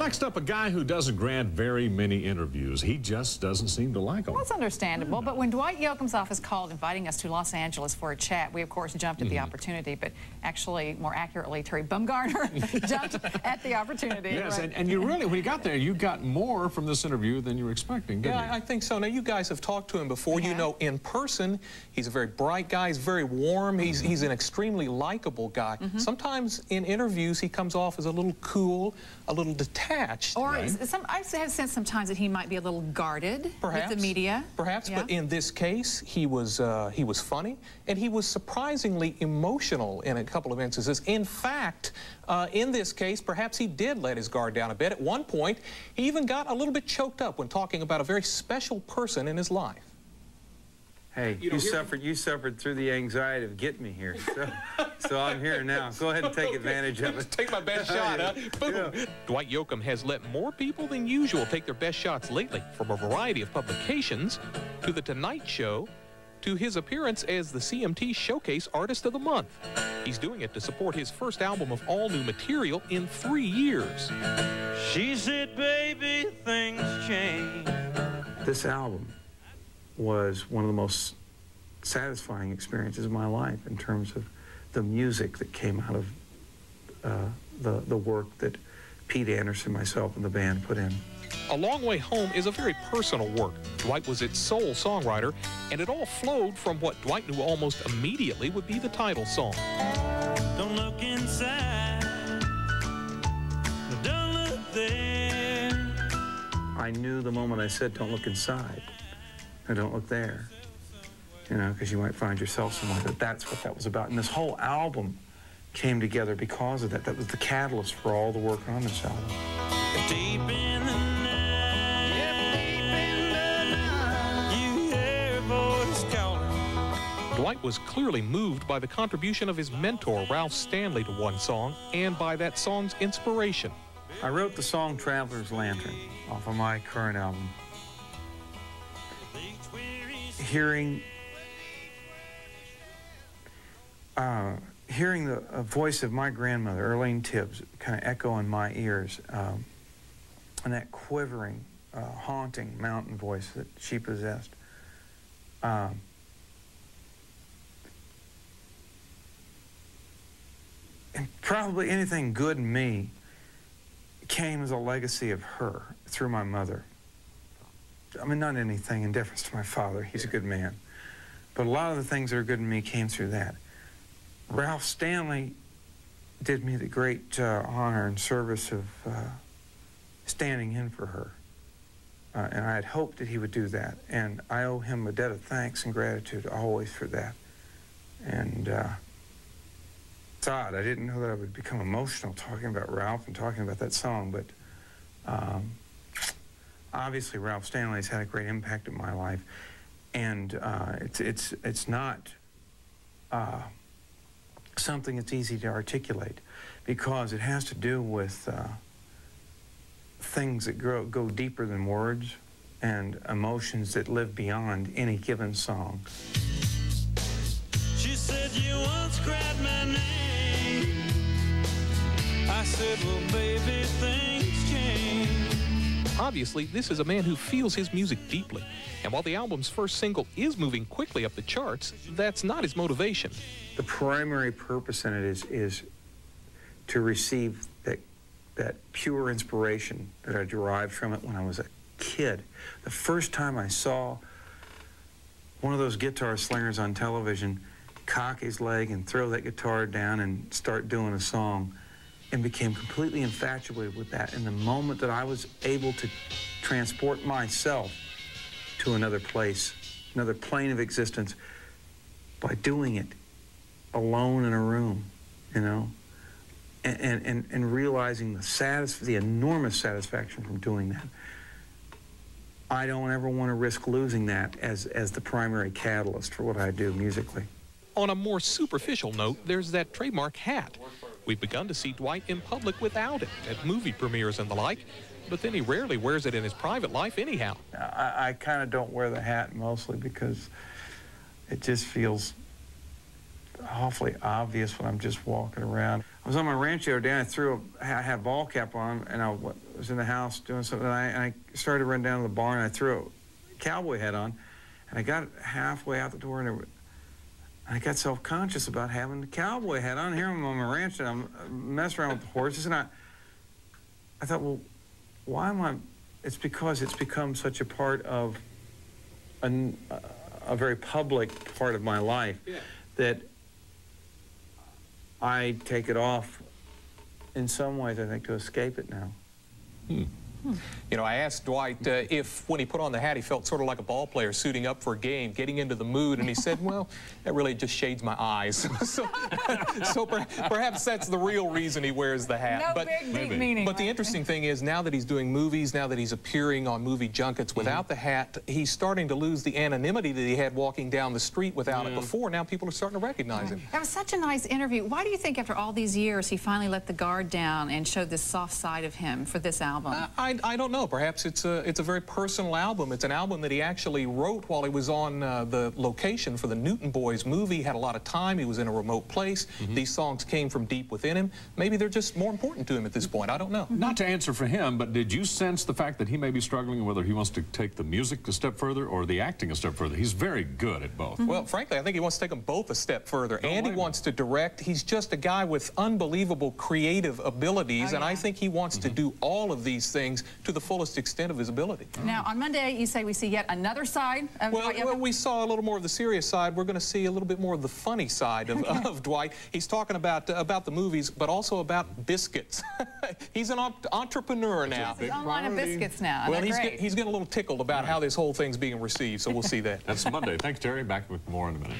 next up, a guy who doesn't grant very many interviews. He just doesn't seem to like them. Well, that's understandable, but when Dwight Yoakam's office called inviting us to Los Angeles for a chat, we, of course, jumped at the opportunity, but actually, more accurately, Terry Bumgarner jumped at the opportunity. Yes, right? and you really, when you got there, you got more from this interview than you were expecting, didn't you? Yeah, I think so. Now, you guys have talked to him before. You know, in person, he's a very bright guy. He's very warm. He's an extremely likable guy. Sometimes in interviews, he comes off as a little cool, a little detached. Or I have sensed sometimes that he might be a little guarded with the media. Perhaps, but in this case, he was funny, and he was surprisingly emotional in a couple of instances. In fact, in this case, perhaps he did let his guard down a bit. At one point, he even got a little bit choked up when talking about a very special person in his life. Hey, you suffered through the anxiety of getting me here, so I'm here now. Go ahead and take advantage of it. Take my best shot, huh? Boom. Yeah. Dwight Yoakam has let more people than usual take their best shots lately, from a variety of publications to The Tonight Show to his appearance as the CMT Showcase Artist of the Month. He's doing it to support his first album of all-new material in 3 years. She said, baby, things change. This album was one of the most satisfying experiences of my life in terms of the music that came out of the work that Pete Anderson, myself, and the band put in. A Long Way Home is a very personal work. Dwight was its sole songwriter, and it all flowed from what Dwight knew almost immediately would be the title song. Don't look inside, don't look there. I knew the moment I said, don't look inside, or don't look there, you know, because you might find yourself somewhere, that's what that was about. And this whole album came together because of that. That was the catalyst for all the work on this album. Deep in the Dwight was clearly moved by the contribution of his mentor, Ralph Stanley, to one song, and by that song's inspiration. I wrote the song Traveler's Lantern off of my current album. Hearing the voice of my grandmother, Earlene Tibbs, kind of echo in my ears, and that quivering, haunting mountain voice that she possessed. And probably anything good in me came as a legacy of her through my mother. I mean, not anything in deference to my father. He's a good man. But a lot of the things that are good in me came through that. Ralph Stanley did me the great honor and service of standing in for her. And I had hoped that he would do that. And I owe him a debt of thanks and gratitude always for that. And it's odd. I didn't know that I would become emotional talking about Ralph and talking about that song, but obviously Ralph Stanley has had a great impact in my life, and it's not something that's easy to articulate, because it has to do with things that go deeper than words and emotions that live beyond any given song. She said you once cried my name. I said, well, baby, things change. Obviously, this is a man who feels his music deeply, and while the album's first single is moving quickly up the charts, that's not his motivation. The primary purpose in it is to receive that pure inspiration that I derived from it when I was a kid. The first time I saw one of those guitar slingers on television cock his leg and throw that guitar down and start doing a song, and became completely infatuated with that. And the moment that I was able to transport myself to another place, another plane of existence, by doing it alone in a room, you know, and realizing the enormous satisfaction from doing that, I don't ever want to risk losing that as the primary catalyst for what I do musically. On a more superficial note, there's that trademark hat. We've begun to see Dwight in public without it, at movie premieres and the like, but then he rarely wears it in his private life anyhow. I kind of don't wear the hat mostly because it just feels awfully obvious when I'm just walking around. I was on my ranch the other day, and I had a ball cap on, and was in the house doing something, and I started to run down to the barn, and I threw a cowboy hat on, and I got halfway out the door, and I got self-conscious about having the cowboy hat on. Here I'm on my ranch, and I'm messing around with the horses, and I thought, well, why am I? It's because it's become such a part of a very public part of my life that I take it off in some ways, I think, to escape it now. You know, I asked Dwight if, when he put on the hat, he felt sort of like a ball player suiting up for a game, getting into the mood, and he said, well, that really just shades my eyes. so perhaps that's the real reason he wears the hat. No big, deep meaning. But the interesting thing is, now that he's doing movies, now that he's appearing on movie junkets without the hat, he's starting to lose the anonymity that he had walking down the street without it before. Now people are starting to recognize him. That was such a nice interview. Why do you think after all these years he finally let the guard down and showed this soft side of him for this album? I don't know. Perhaps it's a very personal album. It's an album that he actually wrote while he was on the location for the Newton Boys movie. He had a lot of time. He was in a remote place. These songs came from deep within him. Maybe they're just more important to him at this point. I don't know. Not to answer for him, but did you sense the fact that he may be struggling whether he wants to take the music a step further or the acting a step further? He's very good at both. Well, frankly, I think he wants to take them both a step further. And he wants to direct. He's just a guy with unbelievable creative abilities, and I think he wants to do all of these things to the fullest extent of his ability. Now, on Monday, you say we see yet another side of Dwight Yoakam? Well, we saw a little more of the serious side. We're going to see a little bit more of the funny side of Dwight. He's talking about the movies, but also about biscuits. He's an entrepreneur now. He's on line of biscuits now. Well, he's getting a little tickled about how this whole thing's being received, so we'll see that. That's Monday. Thanks, Terry. Back with more in a minute.